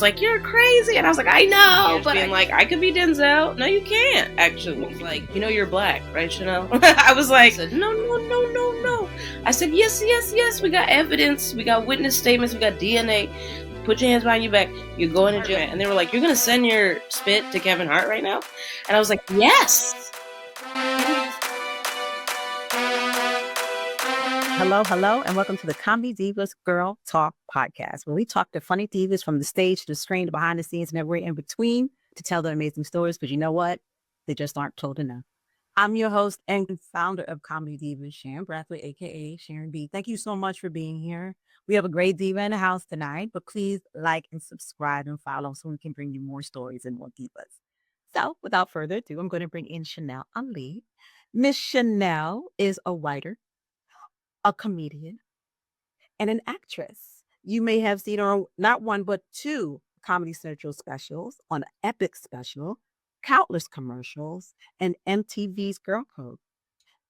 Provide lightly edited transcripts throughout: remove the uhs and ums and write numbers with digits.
like, "You're crazy," and I was like, "I know," but being like, "I could be Denzel." No, you can't. Actually, it's like, you're black, right, Chanel? I was like, "No, no, no, no, no." I said, "Yes, yes, yes. We got evidence. We got witness statements. We got DNA. Put your hands behind your back. You're going to jail." And they were like, "You're gonna send your spit to Kevin Hart right now?" And I was like, "Yes." Hello, and welcome to the Comedy Divas Gurl Talk podcast, where we talk to funny divas from the stage to the screen, to behind the scenes, and everywhere in between to tell their amazing stories. But you know what? They just aren't told enough. I'm your host and founder of Comedy Divas, Sharon Brathwaite, aka Sharon B. Thank you so much for being here. We have a great diva in the house tonight, but please like and subscribe and follow so we can bring you more stories and more divas. So, without further ado, I'm going to bring in Chanel Ali. Miss Chanel is a writer, a comedian, and an actress. You may have seen her not one, but two Comedy Central specials, on Epic Special, countless commercials, and MTV's Girl Code.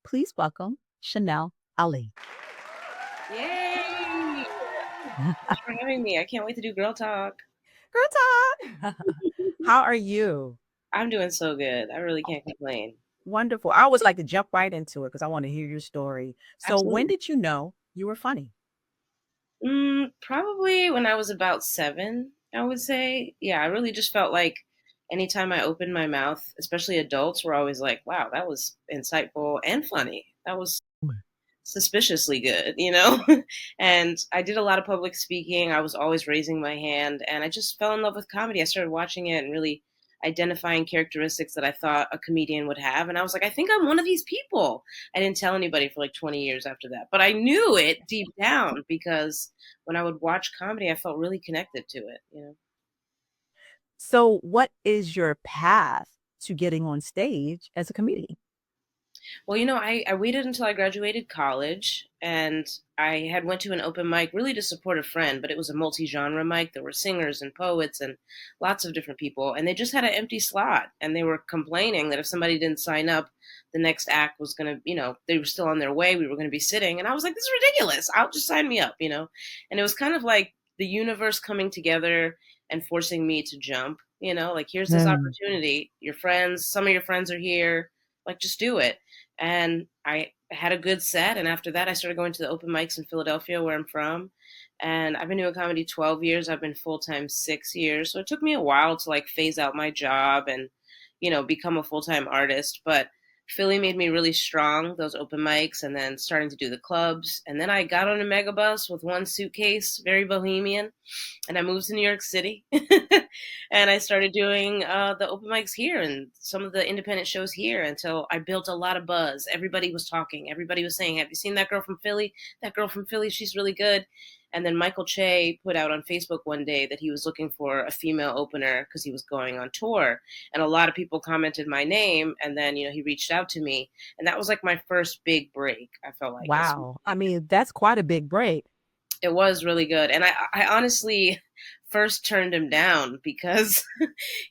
Please welcome Chanel Ali. Yay! Thanks for having me. I can't wait to do Girl Talk. Girl Talk! How are you? I'm doing so good. I really can't complain. Wonderful. I always like to jump right into it because I want to hear your story. So, when Absolutely. did you know you were funny? Probably when I was about 7, I would say. Yeah, I really just felt like anytime I opened my mouth, especially adults were always like, "Wow, that was insightful and funny. That was suspiciously good," you know? And I did a lot of public speaking. I was always raising my hand, and I just fell in love with comedy. I started watching it and really identifying characteristics that I thought a comedian would have. And I was like, I think I'm one of these people. I didn't tell anybody for like 20 years after that, but I knew it deep down because when I would watch comedy, I felt really connected to it, you know? So, what is your path to getting on stage as a comedian? Well, I waited until I graduated college, and I had went to an open mic really to support a friend, but it was a multi-genre mic. There were singers and poets and lots of different people, and they just had an empty slot, and they were complaining that if somebody didn't sign up, the next act was going to, they were still on their way. We were going to be sitting, and I was like, this is ridiculous. I'll just sign me up, And it was kind of like the universe coming together and forcing me to jump, like, here's this opportunity. Some of your friends are here, like, just do it. And I had a good set. And after that, I started going to the open mics in Philadelphia, where I'm from. And I've been doing comedy 12 years. I've been full-time 6 years. So it took me a while to like phase out my job and, become a full-time artist. But Philly made me really strong, those open mics, and then starting to do the clubs. And then I got on a mega bus with one suitcase, very bohemian, and I moved to New York City. And I started doing the open mics here and some of the independent shows here until I built a lot of buzz. Everybody was talking. Everybody was saying, have you seen that girl from Philly? That girl from Philly, she's really good. And then Michael Che put out on Facebook one day that he was looking for a female opener because he was going on tour. And a lot of people commented my name. And then, he reached out to me. And that was like my first big break, I felt like. Wow. I mean, that's quite a big break. It was really good. And I honestly first turned him down because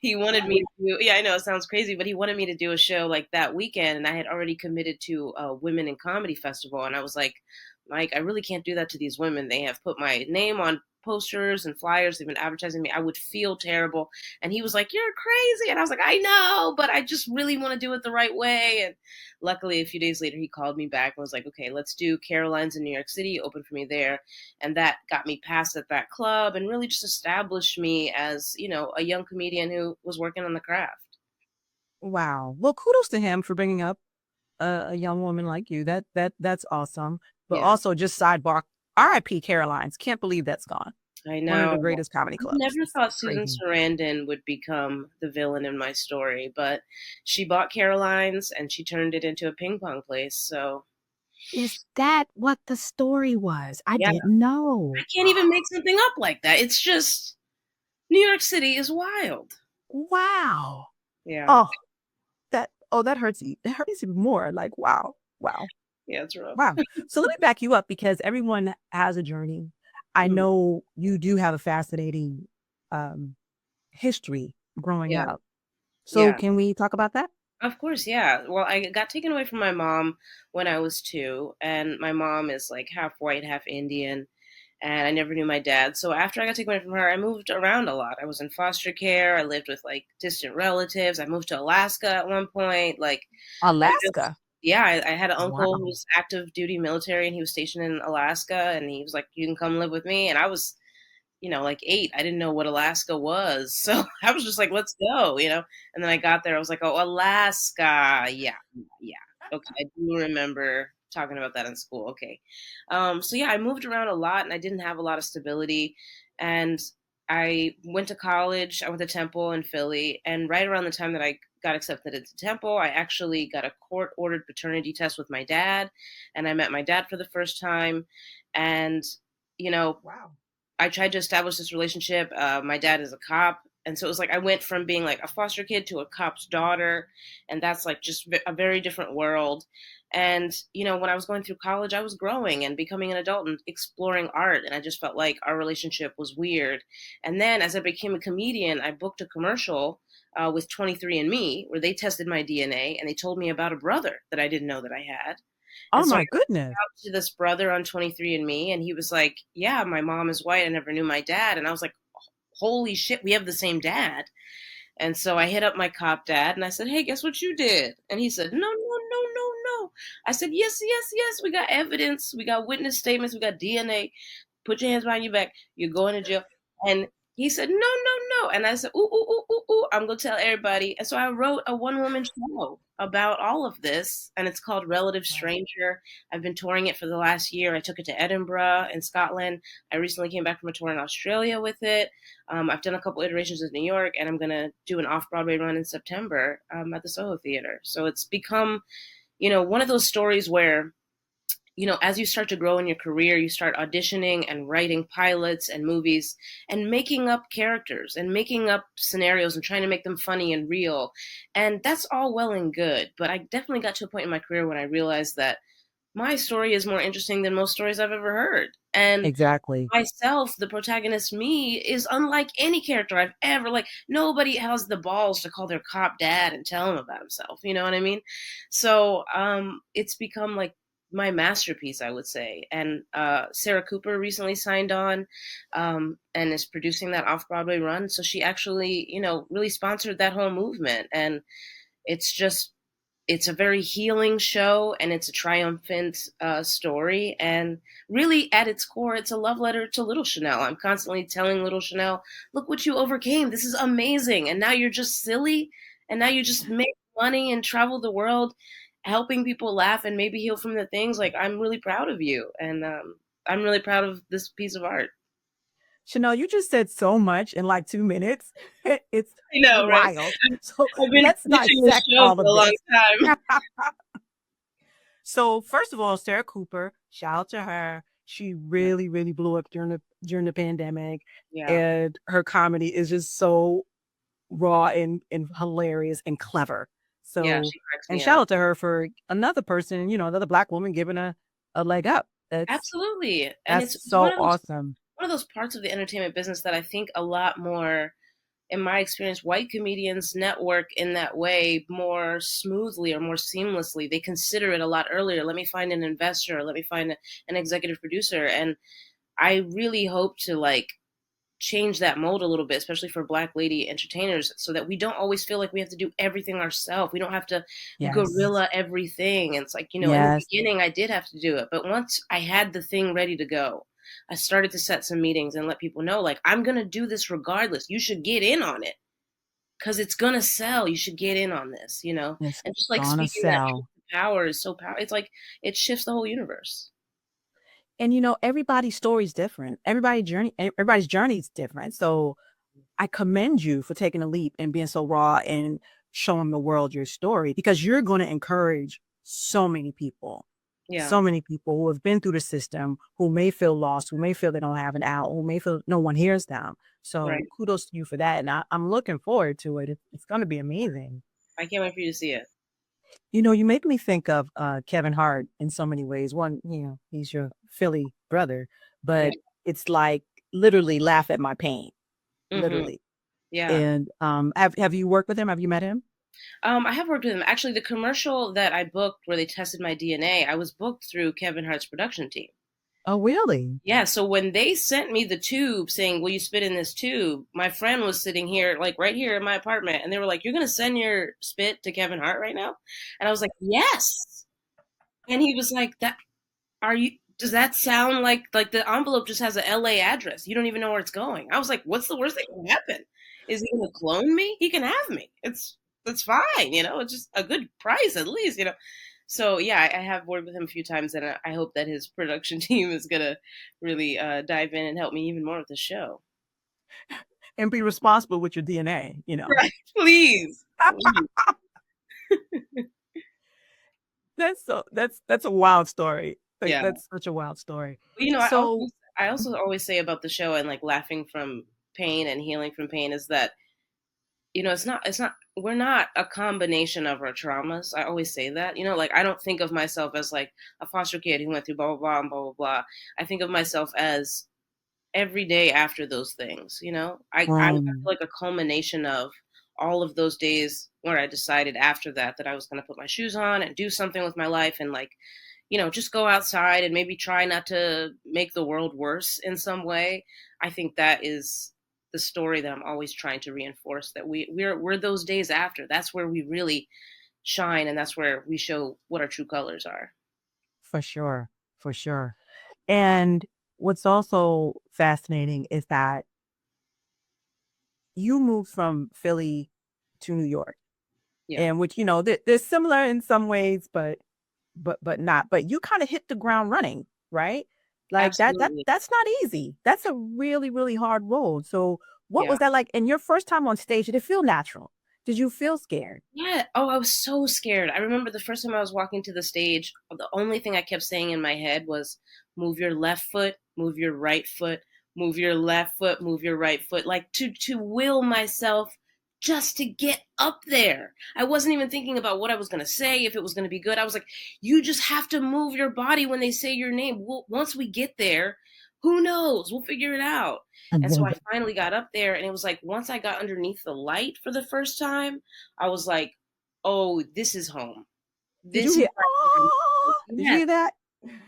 he wanted me to, yeah, I know it sounds crazy, but he wanted me to do a show like that weekend. And I had already committed to a Women in Comedy Festival. And I was like, Mike, I really can't do that to these women. They have put my name on posters and flyers. They've been advertising me. I would feel terrible. And he was like, you're crazy. And I was like, I know, but I just really want to do it the right way. And luckily, a few days later, he called me back and was like, okay, let's do Caroline's in New York City. Open for me there. And that got me passed at that club and really just established me as, a young comedian who was working on the craft. Wow. Well, kudos to him for bringing up a young woman like you. That's awesome. But Yeah. also, just sidebar, R.I.P. Caroline's. Can't believe that's gone. I know. One of the greatest comedy clubs. I never thought Susan Crazy. Sarandon would become the villain in my story, but she bought Caroline's and she turned it into a ping pong place. So Is that what the story was? I didn't know. I can't even make something up like that. It's just New York City is wild. Wow. Yeah. That hurts. That hurts even more. Like, wow. Yeah, it's rough. Wow. So let me back you up because everyone has a journey. I know you do have a fascinating history growing up. So can we talk about that? Of course, yeah. Well, I got taken away from my mom when I was 2, and my mom is like half white, half Indian. and I never knew my dad. So after I got taken away from her, I moved around a lot. I was in foster care. I lived with like distant relatives. I moved to Alaska at one point. Like, I just, Alaska. yeah, I had an uncle who Wow. was active duty military, and he was stationed in Alaska, and he was like, "You can come live with me." And I was, like 8. I didn't know what Alaska was. So I was just like, let's go. And then I got there. I was like, oh, Alaska. Yeah. Yeah. Okay. I do remember talking about that in school. Okay. So yeah, I moved around a lot and I didn't have a lot of stability. And I went to college. I went to Temple in Philly. And right around the time that I got accepted into Temple, I actually got a court ordered paternity test with my dad. And I met my dad for the first time. And, you know, Wow. I tried to establish this relationship. My dad is a cop. And so it was like I went from being like a foster kid to a cop's daughter. And that's like just a very different world. And, when I was going through college, I was growing and becoming an adult and exploring art. And I just felt like our relationship was weird. And then as I became a comedian, I booked a commercial with 23andMe where they tested my DNA and they told me about a brother that I didn't know that I had. Oh And so my goodness. out to this brother on 23andMe, and he was like, "Yeah, my mom is white. I never knew my dad." And I was like, "Holy shit, we have the same dad." And so I hit up my cop dad and I said, "Hey, guess what you did?" And he said, "No, no, no, no, no." I said, "Yes, yes, yes. We got evidence. We got witness statements. We got DNA. Put your hands behind your back. You're going to jail." And he said, "No, no, no." And I said, "Ooh, ooh, ooh, ooh, ooh. I'm going to tell everybody." And so I wrote a one-woman show about all of this, and it's called Relative Wow. Stranger. I've been touring it for the last year. I took it to Edinburgh in Scotland. I recently came back from a tour in Australia with it. I've done a couple iterations in New York, and I'm going to do an off-Broadway run in September at the Soho Theater. So it's become, one of those stories where as you start to grow in your career, you start auditioning and writing pilots and movies and making up characters and making up scenarios and trying to make them funny and real. And that's all well and good. But I definitely got to a point in my career when I realized that my story is more interesting than most stories I've ever heard. And Exactly. myself, the protagonist, me, is unlike any character I've ever like. Nobody has the balls to call their cop dad and tell him about himself. You know what I mean? So it's become like my masterpiece, I would say. And Sarah Cooper recently signed on and is producing that off Broadway run. So she actually, really sponsored that whole movement. And it's just it's a very healing show and it's a triumphant story. And really, at its core, it's a love letter to little Chanel. I'm constantly telling little Chanel, look what you overcame. This is amazing. And now you're just silly. And now you just make money and travel the world helping people laugh and maybe heal from the things. Like, I'm really proud of you. And I'm really proud of this piece of art. Chanel, you just said so much in like 2 minutes. It's I know, right? wild. So I've been let's pitching this dissect show all for of a long this. time. So first of all, Sarah Cooper, shout out to her. She really, really blew up during the pandemic. Yeah. And her comedy is just so raw and hilarious and clever. Yeah, So she cracks and me shout up. out to her for another person, another black woman giving a leg up. Absolutely. And That's it's so awesome. one of those parts of the entertainment business that I think a lot more, in my experience, white comedians network in that way more smoothly or more seamlessly. They consider it a lot earlier. Let me find an investor. Let me find an executive producer. And I really hope to like change that mold a little bit, especially for Black lady entertainers, so that we don't always feel like we have to do everything ourselves. We don't have to Yes. guerrilla everything. And it's like, in the Yes. beginning, I did have to do it. But once I had the thing ready to go, I started to set some meetings and let people know, like, I'm going to do this regardless. You should get in on it because it's going to sell. You should get in on this. It's And just like gonna speaking that sell. power is so powerful. It's like it shifts the whole universe. And everybody's story is different. Everybody's journey is different. So I commend you for taking a leap and being so raw and showing the world your story because you're going to encourage Yeah. so many people who have been through the system, who may feel lost, who may feel they don't have an out, who may feel no one hears them. So Right. kudos to you for that. And I'm looking forward to it. It's going to be amazing. I can't wait for you to see it. You make me think of Kevin Hart in so many ways. One, he's your Philly brother, Yeah. but it's like literally laugh at my pain, Hmm. literally. Yeah. And have you worked with him? Have you met him? I have worked with him. Actually, the commercial that I booked where they tested my DNA, I was booked through Kevin Hart's production team. Oh, really? Yeah, so when they sent me the tube saying, "Will you spit in this tube?" My friend was sitting here, like right here in my apartment, and they were like, "You're gonna send your spit to Kevin Hart right now?" And I was like, "Yes." And he was like, "That are you? Does that sound like the envelope just has a LA address? You don't even know where it's going?" I was like, "What's the worst that can happen? Is he gonna clone me? He can have me. It's fine, you know. It's just a good price at least, you know." So yeah, I have worked with him a few times, and I hope that his production team is gonna really dive in and help me even more with the show. And be responsible with your DNA, you know. Right? Please, please. That's a wild story. Like Yeah. that's such a wild story. You know, So I also always say about the show and like laughing from pain and healing from pain is that it's not we're not a combination of our traumas. I always say that. Like I don't think of myself as like a foster kid who went through blah blah blah and blah blah blah. I think of myself as every day after those things. I'm um, like a culmination of all of those days where I decided after that I was going to put my shoes on and do something with my life and like just go outside and maybe try not to make the world worse in some way. I think that is the story that I'm always trying to reinforce, that we're those days after. That's where we really shine, and that's where we show what our true colors are. for sure, for sure. And what's also fascinating is that you moved from Philly to New York, Yeah, and which they're similar in some ways, but not. But you kind of hit the ground running, right? Like absolutely. that's not easy. That's a really really hard road. So what Yeah. was that like? And your first time on stage, did it feel natural? Did you feel scared? Yeah. Oh, I was so scared. I remember the first time I was walking to the stage, the only thing I kept saying in my head was, move your left foot, move your right foot, move your left foot, move your right foot, like to will myself just to get up there. I wasn't even thinking about what I was going to say, if it was going to be good. I was like, you just have to move your body when they say your name. Once we get there, who knows? We'll figure it out. And so I finally got up there, and it was like once I got underneath the light for the first time, I was like, "Oh, this is home. Did you This is hear? right where I'm supposed Oh, to be." did you Yes, hear that?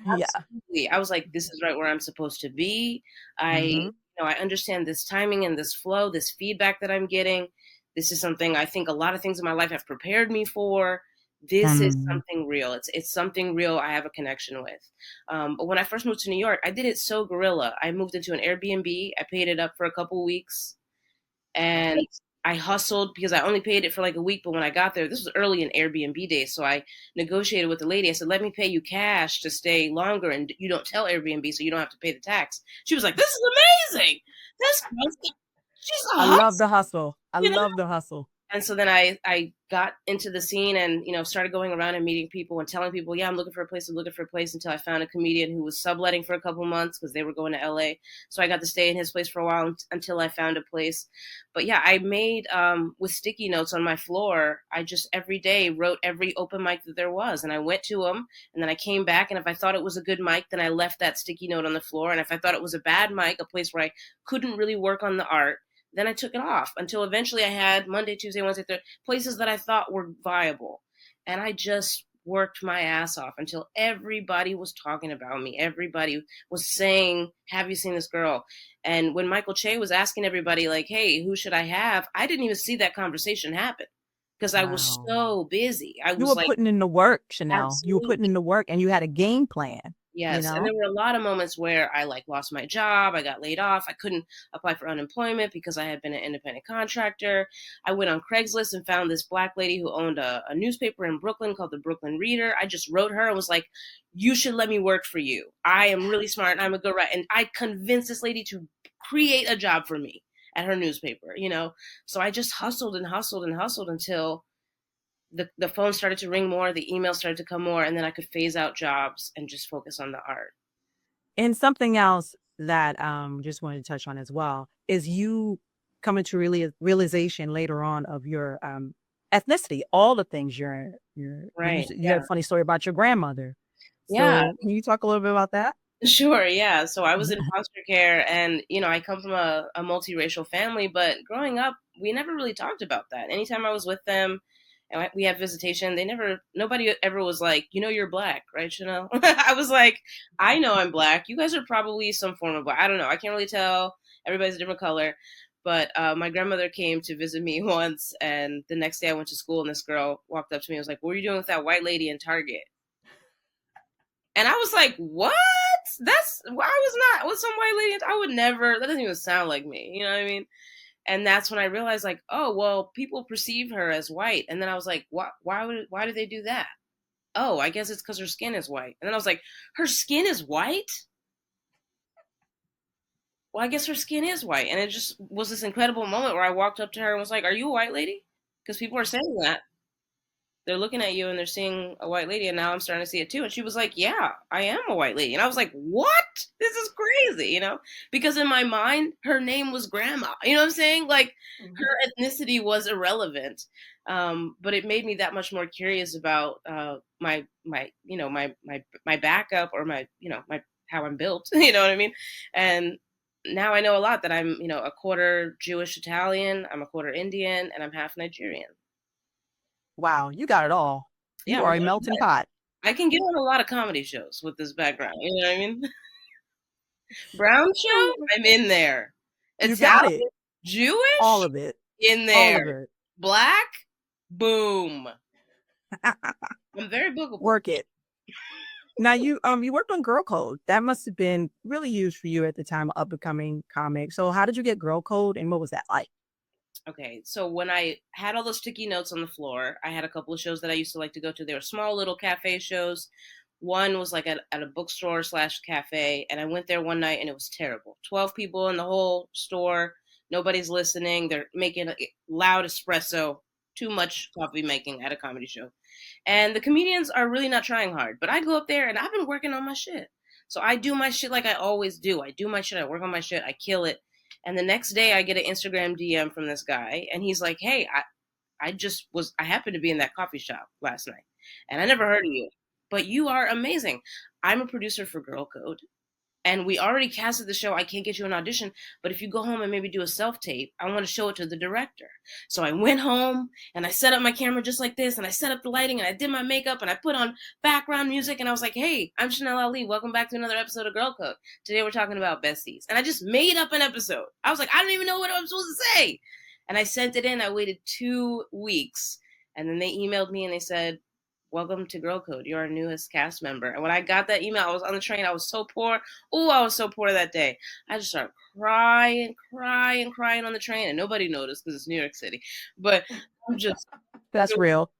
Yeah. absolutely. I was like, "This is right where I'm supposed to be." Hmm. I understand this timing and this flow, this feedback that I'm getting. This is something I think a lot of things in my life have prepared me for. This is Um, something real. It's something real I have a connection with. But when I first moved to New York, I did it so guerrilla. I moved into an Airbnb. I paid it up for a couple weeks, and I hustled because I only paid it for like a week. But when I got there, this was early in Airbnb days, so I negotiated with the lady. I said, "Let me pay you cash to stay longer, and you don't tell Airbnb, so you don't have to pay the tax." She was like, "This is amazing. This girl, she's a I love the hustler, hustle. I you know." love the hustle. And so then I got into the scene and started going around and meeting people and telling people, yeah, I'm looking for a place, I'm looking for a place, until I found a comedian who was subletting for a couple months because they were going to LA. So I got to stay in his place for a while until I found a place. But yeah, I made with sticky notes on my floor, I just every day wrote every open mic that there was, and I went to them, and then I came back, and if I thought it was a good mic, then I left that sticky note on the floor, and if I thought it was a bad mic, a place where I couldn't really work on the art, then I took it off until eventually I had Monday, Tuesday, Wednesday, Thursday, places that I thought were viable. And I just worked my ass off until everybody was talking about me. Everybody was saying, have you seen this girl? And when Michael Che was asking everybody, like, hey, who should I have? I didn't even see that conversation happen because I was Wow. so busy. I You was were like, putting in the work, Chanel. You were putting absolutely. in the work and you had a game plan, you Yes, and know? there were a lot of moments where I like lost my job, I got laid off, I couldn't apply for unemployment because I had been an independent contractor. I went on Craigslist and found this black lady who owned a newspaper in Brooklyn called the Brooklyn Reader. I just wrote her and was like, "You should let me work for you. I am really smart and I'm a good writer." And I convinced this lady to create a job for me at her newspaper. So I just hustled and hustled and hustled until the phone started to ring more, the emails started to come more, and then I could phase out jobs and just focus on the art. And something else that just wanted to touch on as well is you coming to really realization later on of your ethnicity, all the things Right. you had a Yeah. funny story about your grandmother. Yeah. So can you talk a little bit about that? Sure. Yeah. So I was in foster care, and I come from a multiracial family, but growing up, we never really talked about that. Anytime I was with them and we had visitation. Nobody ever was like, you're black, right, Chanel? I was like, I know I'm black. You guys are probably some form of black. I don't know. I can't really tell. Everybody's a different color. But my grandmother came to visit me once, and the next day I went to school, and this girl walked up to me and was like, what were you doing with that white lady in Target? And I was like, what? I was not with some white lady. I would never, that doesn't even sound like me. You know what I mean? And that's when I realized, like, oh, well, people perceive her as white. And then I was like, why do they do that? Oh, I guess it's because her skin is white. And then I was like, her skin is white? Well, I guess her skin is white. And it just was this incredible moment where I walked up to her and was like, are you a white lady? Because people are saying that. They're looking at you and they're seeing a white lady, and now I'm starting to see it too. And she was like, yeah, I am a white lady. And I was like, what? This is crazy, because in my mind her name was grandma, you know what I'm saying? Like, her ethnicity was irrelevant. But it made me that much more curious about my backup, or my how I'm built. You know what I mean? And now I know a lot, that I'm a quarter Jewish Italian, I'm a quarter Indian, and I'm half Nigerian. Wow, you got it all. Yeah, You are a melting pot. I can get on a lot of comedy shows with this background. You know what I mean? Brown show, I'm in there. You got Italian, it. All Jewish, of it. in All there. of it. Black, boom. I'm very bookable. Work it. Now you worked on Girl Code. That must have been really huge for you at the time of becoming comic. So how did you get Girl Code, and what was that like? Okay, so when I had all those sticky notes on the floor, I had a couple of shows that I used to like to go to. They were small little cafe shows. One was like at a bookstore slash cafe, and I went there one night and it was terrible. 12 people in the whole store. Nobody's listening. They're making a loud espresso. Too much coffee making at a comedy show. And the comedians are really not trying hard. But I go up there and I've been working on my shit. So I do my shit like I always do. I do my shit. I work on my shit. I kill it. And the next day I get an Instagram DM from this guy, and he's like, hey, I happened to be in that coffee shop last night, and I never heard of you, but you are amazing. I'm a producer for Girl Code, and we already casted the show. I can't get you an audition, but if you go home and maybe do a self-tape, I want to show it to the director. So I went home and I set up my camera just like this, and I set up the lighting, and I did my makeup, and I put on background music, and I was like, hey, I'm Chanel Ali. Welcome back to another episode of Girl Code. Today we're talking about besties. And I just made up an episode. I was like, I don't even know what I'm supposed to say. And I sent it in. I waited 2 weeks, and then they emailed me and they said, welcome to Girl Code. You're our newest cast member. And when I got that email, I was on the train. I was so poor. Oh, I was so poor that day. I just started crying on the train, and nobody noticed because it's New York City. But I'm just That's real.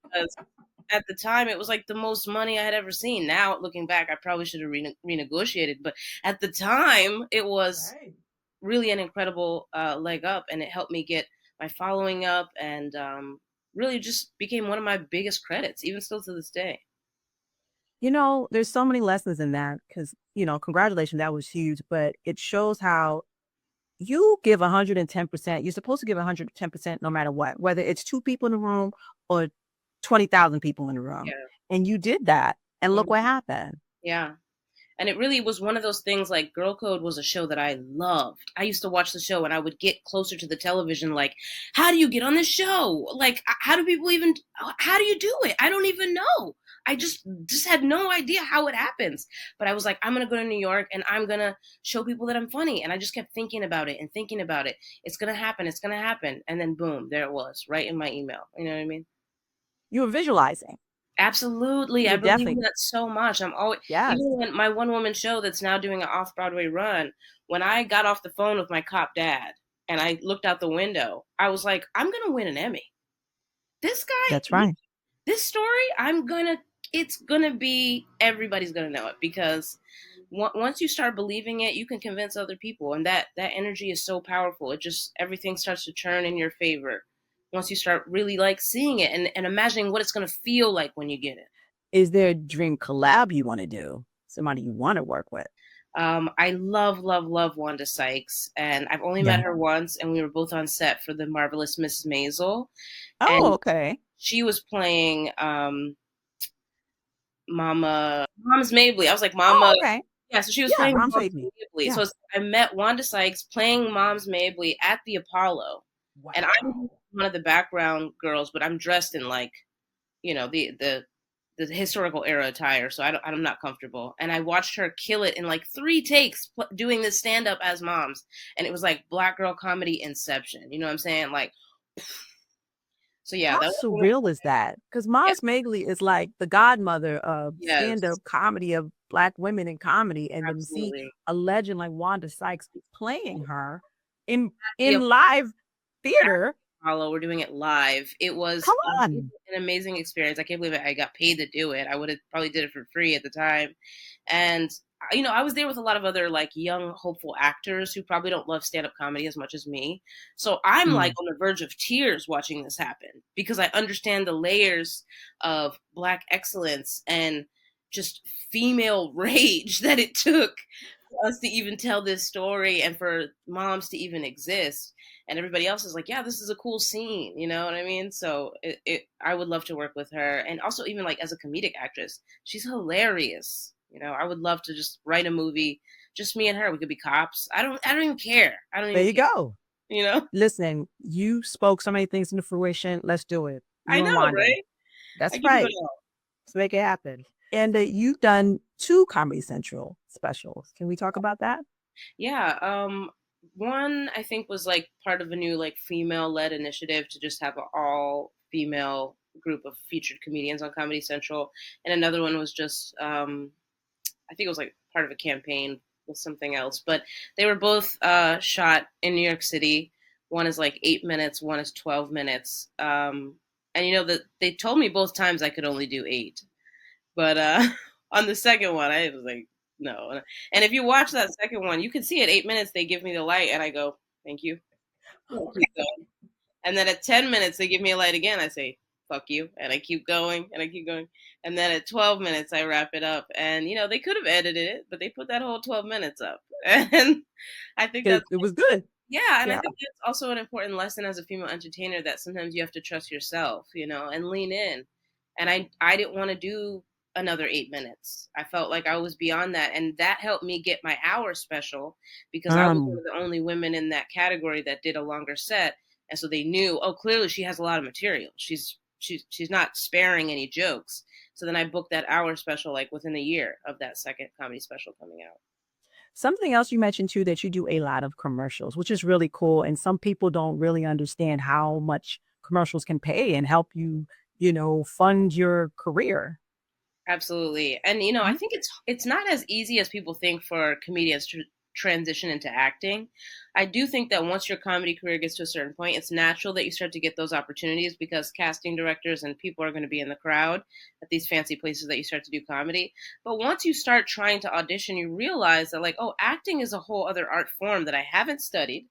at the time, it was like the most money I had ever seen. Now, looking back, I probably should have renegotiated. But at the time, it was really an incredible leg up, and it helped me get my following up, and really just became one of my biggest credits, even still to this day. There's so many lessons in that because, congratulations, that was huge, but it shows how you give 110%. You're supposed to give 110% no matter what, whether it's 2 people in the room or 20,000 people in the room. Yeah. And you did that. And look what happened. Yeah. And it really was one of those things. Like, Girl Code was a show that I loved. I used to watch the show, and I would get closer to the television. Like, how do you get on this show? Like, how do you do it? I don't even know. I just had no idea how it happens. But I was like, I'm going to go to New York and I'm going to show people that I'm funny. And I just kept thinking about it and thinking about it. It's going to happen. It's going to happen. And then boom, there it was, right in my email. You know what I mean? You were visualizing. Absolutely. I believe in that so much. I'm always, yes. Even when my one woman show that's now doing an off-Broadway run, when I got off the phone with my cop dad and I looked out the window, I was like, I'm going to win an Emmy. This guy, that's right. This story, it's going to be, everybody's going to know it, because once you start believing it, you can convince other people. And that energy is so powerful. It just, everything starts to turn in your favor once you start really like seeing it and imagining what it's going to feel like when you get it. Is there a dream collab you want to do? Somebody you want to work with? I love Wanda Sykes, and I've only met her once, and we were both on set for The Marvelous Mrs. Maisel. Oh, okay. She was playing Mom's Mabley. I was like, Mama. Oh, okay. Yeah, so she was playing Mom's Mabley. Yeah. So I met Wanda Sykes playing Mom's Mabley at the Apollo. Wow. And I'm one of the background girls, but I'm dressed in like the historical era attire, so I'm not comfortable. And I watched her kill it in like 3 takes doing this stand up as moms, and it was like black girl comedy inception. You know what I'm saying? Like, so yeah, How that was surreal is that? Because yeah, Mars Mabley is like the godmother of yes, stand-up comedy of Black women in comedy, and then to see absolutely. a legend like Wanda Sykes playing her The in live theater. Apollo. We're doing it live. It was Come on. an amazing experience. I can't believe I got paid to do it. I would have probably did it for free at the time. And I was there with a lot of other like young hopeful actors who probably don't love stand-up comedy as much as me. So I'm like Mm. on the verge of tears watching this happen because I understand the layers of black excellence and just female rage that it took for us to even tell this story and for moms to even exist. And everybody else is like, yeah, this is a cool scene, you know what I mean? So I would love to work with her, and also even like as a comedic actress, she's hilarious. I would love to just write a movie, just me and her. We could be cops. I don't even care. I don't There even you care. go. You know? Listen, you spoke so many things into fruition. Let's do it. I You and know, Wanda. right? I That's can do it right. all. Let's make it happen. And you've done 2 Comedy Central specials. Can we talk about that? Yeah. One I think was like part of a new like female led initiative to just have an all female group of featured comedians on Comedy Central, and another one was just I think it was like part of a campaign with something else. But they were both shot in New York City. One is like 8 minutes, one is 12 minutes. And that they told me both times I could only do eight. But on the second one, I was like, no. And if you watch that second one, you can see at 8 minutes they give me the light, and I go, thank you. Keep going. And then at 10 minutes, they give me a light again. I say, fuck you. And I keep going and I keep going. And then at 12 minutes, I wrap it up. And, they could have edited it, but they put that whole 12 minutes up. And I think Because that's, it was good. yeah. And I Yeah. think that's also an important lesson as a female entertainer that sometimes you have to trust yourself, and lean in. And I didn't want to do another 8 minutes. I felt like I was beyond that. And that helped me get my hour special because I was one Um, of the only women in that category that did a longer set, and so they knew, oh, clearly she has a lot of material. She's not sparing any jokes. So then I booked that hour special like within a year of that second comedy special coming out. Something else you mentioned too, that you do a lot of commercials, which is really cool. And some people don't really understand how much commercials can pay and help you, fund your career. Absolutely. And I Mhm. think it's not as easy as people think for comedians to transition into acting. I do think that once your comedy career gets to a certain point, it's natural that you start to get those opportunities because casting directors and people are going to be in the crowd at these fancy places that you start to do comedy. But once you start trying to audition, you realize that like, oh, acting is a whole other art form that I haven't studied.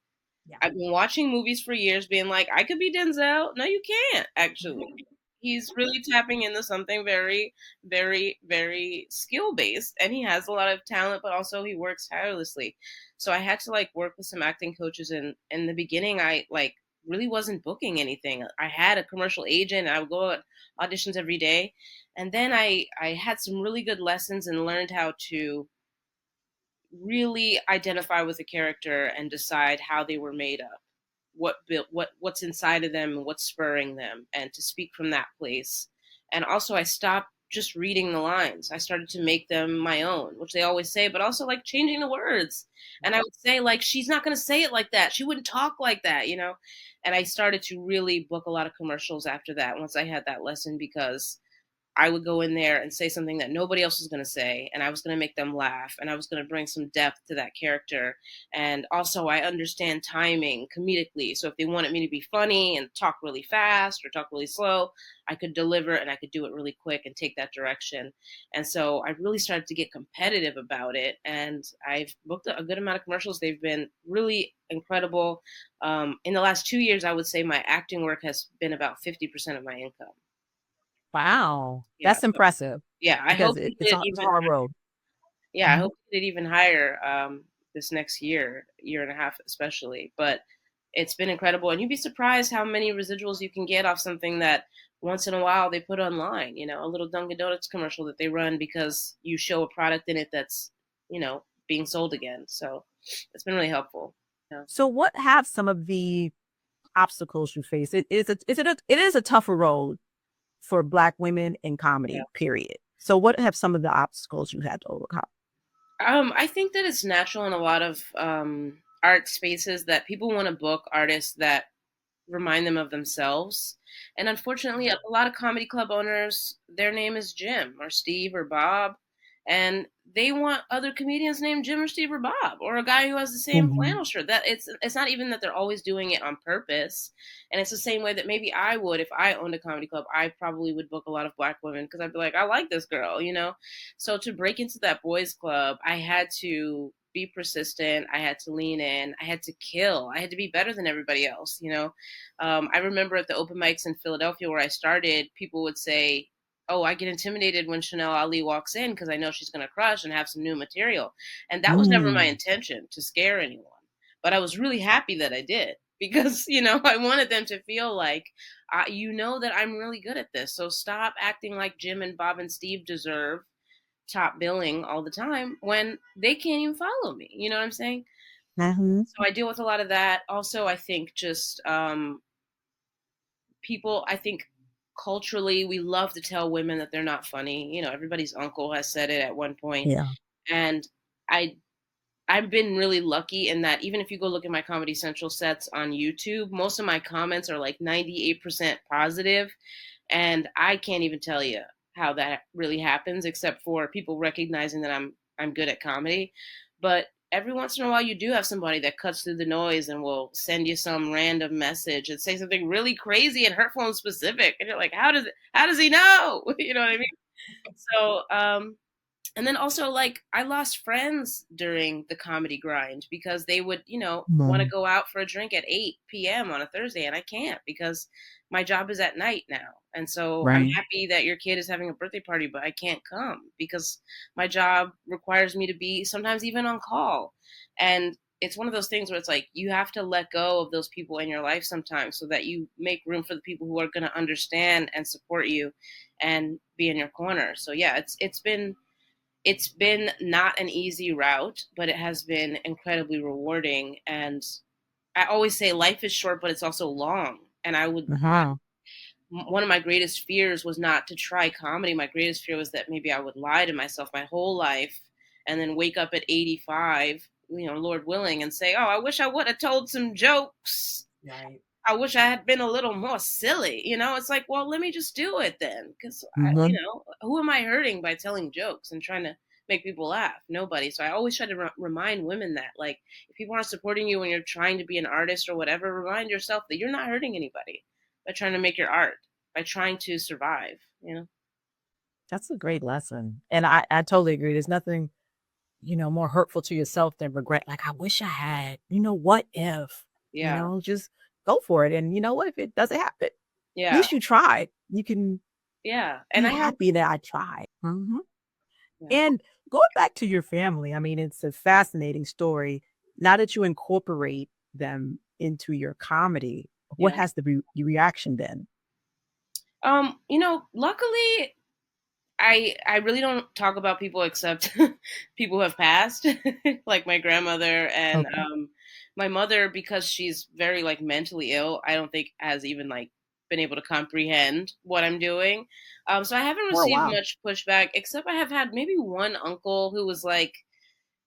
Yeah. I've been watching movies for years, being like, I could be Denzel. No, you can't, actually. He's really tapping into something very, very, very skill based. And he has a lot of talent, but also he works tirelessly. So I had to like work with some acting coaches. And in the beginning, I like really wasn't booking anything. I had a commercial agent. I would go at auditions every day. And then I had some really good lessons and learned how to really identify with a character and decide how they were made up, what built what's inside of them and what's spurring them, and to speak from that place. And also I stopped just reading the lines. I started to make them my own, which they always say, but also like changing the words. And I would say like, she's not going to say it like that, she wouldn't talk like that. And I started to really book a lot of commercials after that once I had that lesson, because I would go in there and say something that nobody else was going to say, and I was going to make them laugh, and I was going to bring some depth to that character. And also, I understand timing comedically. So if they wanted me to be funny and talk really fast or talk really slow, I could deliver and I could do it really quick and take that direction. And so I really started to get competitive about it. And I've booked a good amount of commercials. They've been really incredible. In the last 2 years, I would say my acting work has been about 50% of my income. Wow. Yeah. That's impressive Yeah, I because hope to it's get it it's a even hard road. yeah, I Mhm. hope to get it even higher this next year and a half especially. But it's been incredible, and you'd be surprised how many residuals you can get off something that once in a while they put online. A little Dunkin' Donuts commercial that they run because you show a product in it that's being sold again. So it's been really helpful. Yeah. So what have some of the obstacles you face? It is a tougher road for Black women in comedy, period. So what have some of the obstacles you had to overcome? I think that it's natural in a lot of art spaces that people want to book artists that remind them of themselves. And unfortunately, a lot of comedy club owners, their name is Jim or Steve or Bob, and they want other comedians named Jim or Steve or Bob, or a guy who has the same Mm-hmm. flannel shirt. That it's not even that they're always doing it on purpose. And it's the same way that maybe I would if I owned a comedy club. I probably would book a lot of Black women because I'd be like, I like this girl, you know. So to break into that boys club, I had to be persistent. I had to lean in. I had to kill. I had to be better than everybody else, you know. I remember at the open mics in Philadelphia where I started, people would say, "Oh, I get intimidated when Chanel Ali walks in because I know she's going to crush and have some new material." And that was never my Mm. intention to scare anyone. But I was really happy that I did because, you know, I wanted them to feel like, you know, that I'm really good at this. So stop acting like Jim and Bob and Steve deserve top billing all the time when they can't even follow me. You know what I'm saying? Mm-hmm. So I deal with a lot of that. Also, I think just people, I think culturally, we love to tell women that they're not funny. You know, everybody's uncle has said it at one point. Yeah. And I I've been really lucky in that even if you go look at my Comedy Central sets on YouTube, most of my comments are like 98% positive, and I can't even tell you how that really happens except for people recognizing that I'm good at comedy. But every once in a while you do have somebody that cuts through the noise and will send you some random message and say something really crazy and hurtful and specific, and you're like, how does he know? You know what I mean? So and then also, like, I lost friends during the comedy grind because they would, you know, want to Mm. go out for a drink at 8 p.m. on a Thursday, and I can't because my job is at night now. And so I'm Right. happy that your kid is having a birthday party, but I can't come because my job requires me to be sometimes even on call. And it's one of those things where it's like you have to let go of those people in your life sometimes so that you make room for the people who are going to understand and support you and be in your corner. So yeah, it's been not an easy route, but it has been incredibly rewarding. And I always say life is short, but it's also long. And Uh-huh. one of my greatest fears was not to try comedy. My greatest fear was that maybe I would lie to myself my whole life and then wake up at 85, you know, Lord willing, and say, oh, I wish I would have told some jokes. Right. I wish I had been a little more silly. You know, it's like, well, let me just do it then. Because, Mm-hmm. who am I hurting by telling jokes and trying to make people laugh? Nobody. So I always try to remind women that, like, if people aren't supporting you when you're trying to be an artist or whatever, remind yourself that you're not hurting anybody by trying to make your art, by trying to survive, you know? That's a great lesson. And I totally agree. There's nothing, more hurtful to yourself than regret. Like, I wish I had, what if, Yeah. just go for it. And you know what? If it doesn't happen, at Yeah. least you tried. You can Yeah. And be I had, happy that I tried. Hmm. yeah. And going back to your family, I mean, it's a fascinating story. Now that you incorporate them into your comedy, what Yeah. has the reaction been? Luckily, I really don't talk about people except people who have passed, like my grandmother and Okay. my mother, because she's very like mentally ill. I don't think has even like been able to comprehend what I'm doing. So I haven't Oh, received wow. much pushback, except I have had maybe one uncle who was like,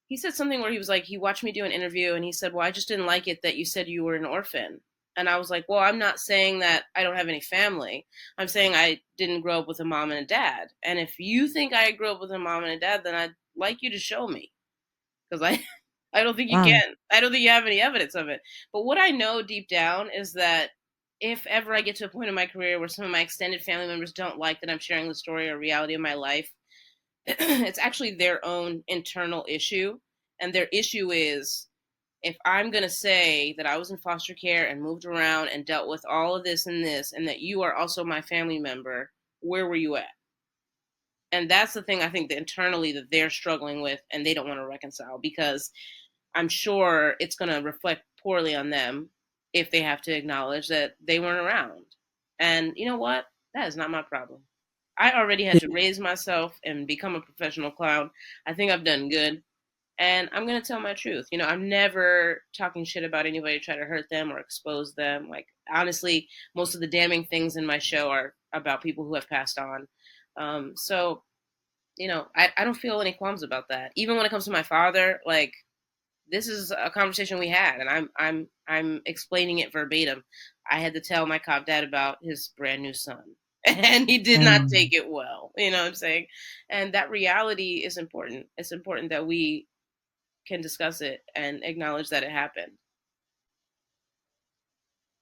he said something where he was like, he watched me do an interview and he said, well, I just didn't like it that you said you were an orphan. And I was like, well, I'm not saying that I don't have any family. I'm saying I didn't grow up with a mom and a dad. And if you think I grew up with a mom and a dad, then I'd like you to show me. Because I don't think you Mm. can. I don't think you have any evidence of it. But what I know deep down is that if ever I get to a point in my career where some of my extended family members don't like that I'm sharing the story or reality of my life, it's actually their own internal issue. And their issue is if I'm going to say that I was in foster care and moved around and dealt with all of this, and that you are also my family member, where were you at? And that's the thing I think that internally that they're struggling with and they don't want to reconcile because I'm sure it's going to reflect poorly on them if they have to acknowledge that they weren't around. And you know what? That is not my problem. I already had to raise myself and become a professional clown. I think I've done good. And I'm going to tell my truth. You know, I'm never talking shit about anybody to try to hurt them or expose them. Like, honestly, most of the damning things in my show are about people who have passed on. So I don't feel any qualms about that. Even when it comes to my father, like this is a conversation we had, and I'm explaining it verbatim. I had to tell my cop dad about his brand new son, and he did not Mm. take it well. You know what I'm saying? And that reality is important. It's important that we can discuss it and acknowledge that it happened.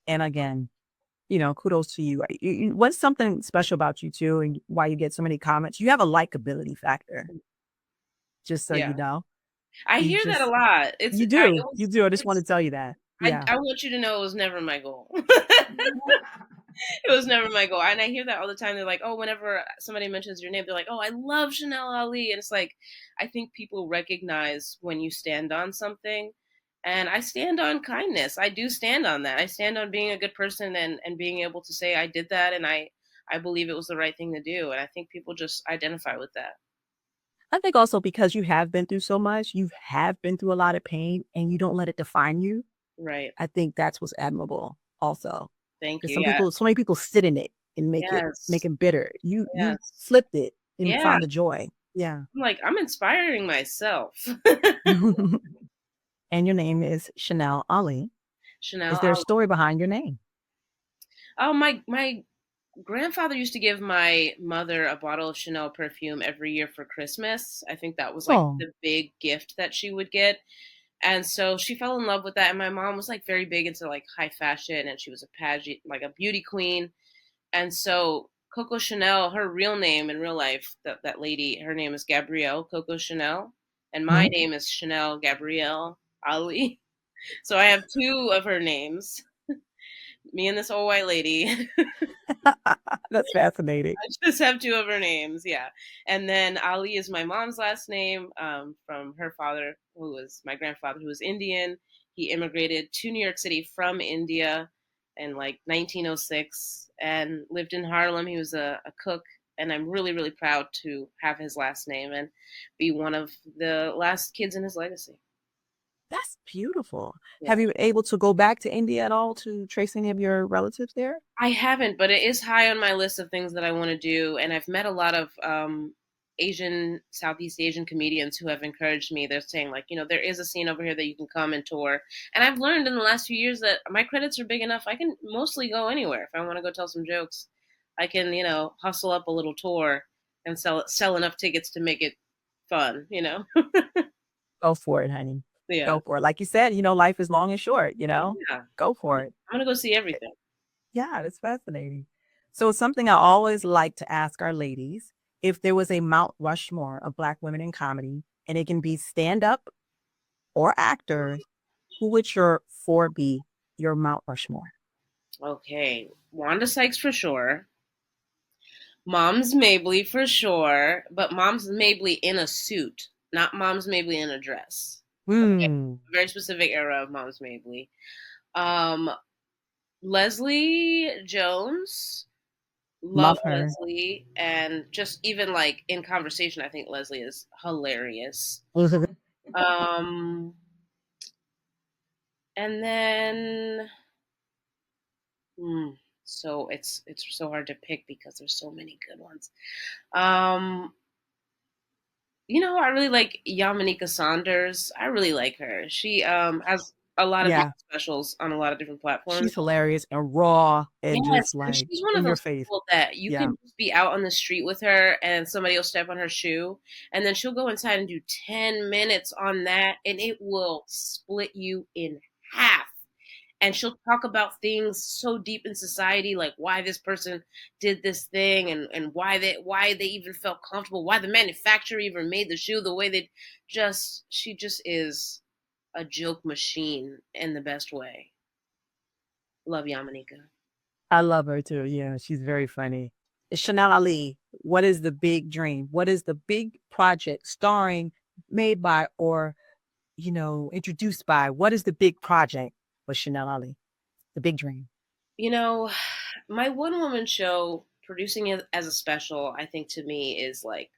And again, kudos to you. What's something special about you too, and why you get so many comments? You have a likability factor, just so you Yeah, know. I You hear that a just, lot. It's you I it do, was you do. I just want to it's tell you that. I Yeah. I want you to know it was never my goal. It was never my goal. And I hear that all the time. They're like, oh, whenever somebody mentions your name, they're like, oh, I love Chanel Ali. And it's like, I think people recognize when you stand on something. And I stand on kindness. I do stand on that. I stand on being a good person and being able to say I did that and I believe it was the right thing to do. And I think people just identify with that. I think also because you have been through so much, you have been through a lot of pain and you don't let it define you. Right. I think that's what's admirable also. Thank Because you. Yeah. so many people sit in it and make Yes. it bitter. You Yes. flipped it and Yeah. found the joy. Yeah. I'm like, I'm inspiring myself. And your name is Chanel Ali. Chanel Is there a Ali. story behind your name? Oh, my grandfather used to give my mother a bottle of Chanel perfume every year for Christmas. I think that was like Oh. the big gift that she would get. And so she fell in love with that. And my mom was like very big into like high fashion and she was a pageant, like a beauty queen. And so Coco Chanel, her real name in real life, that lady, her name is Gabrielle Coco Chanel. And my Mhm. name is Chanel Gabrielle Ali. So I have two of her names, me and this old white lady. That's fascinating. I just have two of her names, yeah. And then Ali is my mom's last name, from her father, who was my grandfather, who was Indian. He immigrated to New York City from India in like 1906 and lived in Harlem. He was a cook, and I'm really, really proud to have his last name and be one of the last kids in his legacy. That's beautiful. Yeah. Have you been able to go back to India at all to trace any of your relatives there? I haven't, but it is high on my list of things that I want to do. And I've met a lot of Southeast Asian comedians who have encouraged me. They're saying, like, there is a scene over here that you can come and tour. And I've learned in the last few years that my credits are big enough. I can mostly go anywhere. If I want to go tell some jokes, I can, hustle up a little tour and sell enough tickets to make it fun. Go for it, honey. Yeah. Go for it. Like you said, life is long and short, Yeah. go I'm for it. going to go see Eh, everything. Yeah, that's fascinating. So it's something I always like to ask our ladies, if there was a Mount Rushmore of Black women in comedy, and it can be stand up or actors, who would your four be, your Mount Rushmore? Okay. Wanda Sykes for sure. Mom's Mabley for sure, but Mom's Mabley in a suit, not Mom's Mabley in a dress. Okay, Hmm. very specific era of Mom's Mabley. Um, Leslie Jones, love Love her. Leslie, and just even like in conversation, I think Leslie is hilarious. Um, and then, hmm, so it's so hard to pick because there's so many good ones. Um, I really like Yamanika Saunders. I really like her. She has a lot of Yeah, different specials on a lot of different platforms. she's hilarious and raw and Yes, just and like she's one of in your those face. people that you Yeah. can just be out on the street with her and somebody will step on her shoe and then she'll go inside and do 10 minutes on that and it will split you in half. And she'll talk about things so deep in society, like why this person did this thing and why they even felt comfortable, why the manufacturer even made the shoe the way they she just is a joke machine in the best way. Love Yamanika. I love her too. Yeah, she's very funny. Chanel Ali, what is the big dream? What is the big project starring, made by, or, introduced by? What is the big project with Chanel Ali? The big dream. You know, my one woman show, producing it as a special, I think to me is like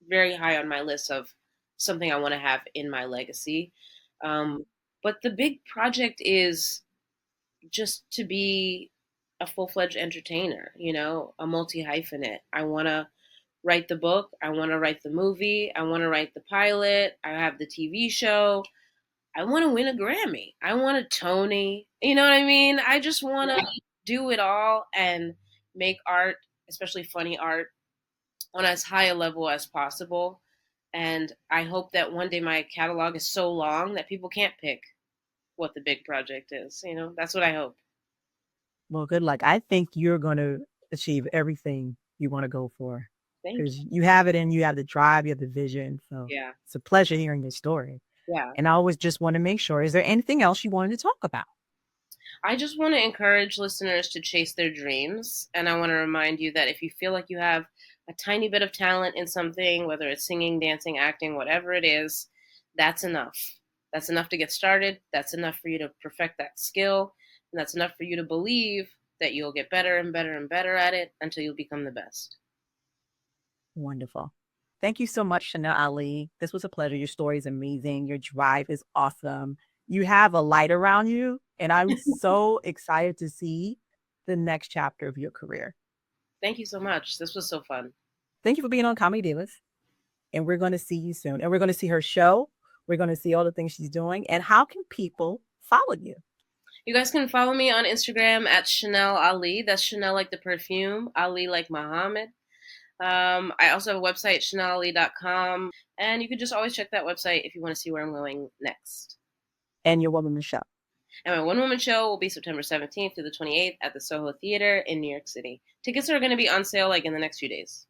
very high on my list of something I want to have in my legacy. Um, but the big project is just to be a full-fledged entertainer, you know, a multi-hyphenate. I want to write the book. I want to write the movie. I want to write the pilot. I have the TV show. I want to win a Grammy. I want a Tony. You know what I mean? I just want to do it all and make art, especially funny art, on as high a level as possible. And I hope that one day my catalog is so long that people can't pick what the big project is. You know, that's what I hope. Well, good luck. I think you're going to achieve everything you want to go for Thank because you. you have it and you have the drive, you have the vision. So Yeah. it's a pleasure hearing your story. Yeah. And I always just want to make sure, is there anything else you wanted to talk about? I just want to encourage listeners to chase their dreams. And I want to remind you that if you feel like you have a tiny bit of talent in something, whether it's singing, dancing, acting, whatever it is, that's enough. That's enough to get started. That's enough for you to perfect that skill. And that's enough for you to believe that you'll get better and better and better at it until you become the best. Wonderful. Thank you so much, Chanel Ali. This was a pleasure. Your story is amazing. Your drive is awesome. You have a light around you, and I'm so excited to see the next chapter of your career. Thank you so much. This was so fun. Thank you for being on Comedy Divas. And we're going to see you soon. And we're going to see her show. We're going to see all the things she's doing. And how can people follow you? You guys can follow me on Instagram at Chanel Ali. That's Chanel like the perfume, Ali like Muhammad. I also have a website, chanelali.com, and you can just always check that website if you want to see where I'm going next. And your woman show. And my one-woman show will be September 17th through the 28th at the Soho Theater in New York City. Tickets are going to be on sale like in the next few days.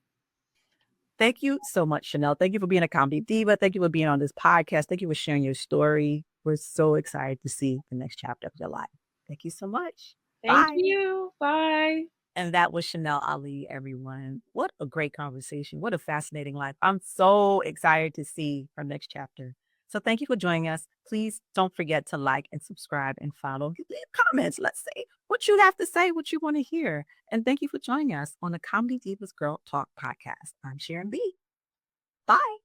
Thank you so much, Chanel. Thank you for being a comedy diva. Thank you for being on this podcast. Thank you for sharing your story. We're so excited to see the next chapter of your life. Thank you so much. Thank Bye. you. Bye. And that was Chanel Ali, everyone. What a great conversation. What a fascinating life. I'm so excited to see her next chapter. So thank you for joining us. Please don't forget to like and subscribe and follow. Leave comments. Let's see what you have to say, what you want to hear. And thank you for joining us on the Comedy Divas Girl Talk podcast. I'm Sharon B. Bye.